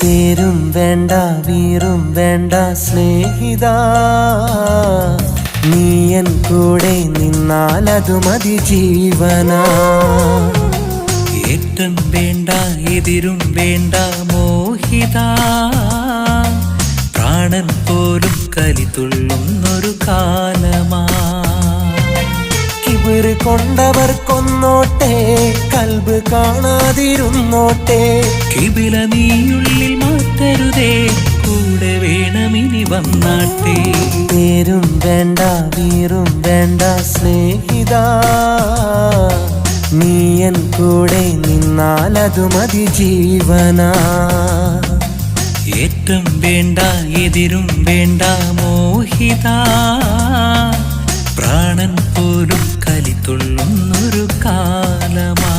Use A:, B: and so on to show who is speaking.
A: പേരും വേണ്ട വീറും വേണ്ട സ്നേഹിത, നീയൻ കൂടെ നിന്നാലതു മതി ജീവനാ.
B: ഏറ്റം വേണ്ട എതിരും വേണ്ട മോഹിത, പ്രാണൻ പോലും കലിതുള്ളുന്നൊരു കാലമാ.
A: കിബിറ് കൊണ്ടവർ കൊന്നോട്ടെ, കൽബ് കാണാതിരുന്നോട്ടെ.
B: കിബില നീയുള്ളിൽ മാറ്റരുതേ, കൂടെ വേണമിനി വന്നാട്ടെ.
A: പേരും വേണ്ട വീറും വേണ്ട സ്നേഹിത, നീയൻ കൂടെ നിന്നാലതു മതി ജീവനാ.
B: ഏറ്റം വേണ്ട എതിരും വേണ്ട മോഹിത, പ്രാണൻ പോലും കലിതുള്ളുന്നൊരു കാലമാ.